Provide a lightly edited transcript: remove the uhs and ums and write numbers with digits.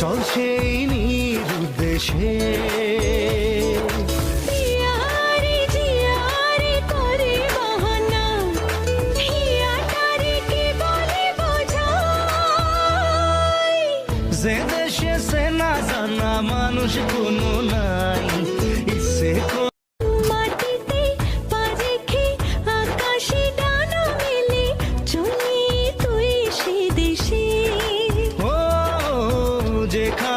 চল সেই নিরুদ্দেশে। যে দেশে সে না জানা মানুষ কোনো নাই, ইচ্ছে মাটিতে পা রেখে আকাশে ডানা মেলে চলি তুই সে দেশে। ও যেখানে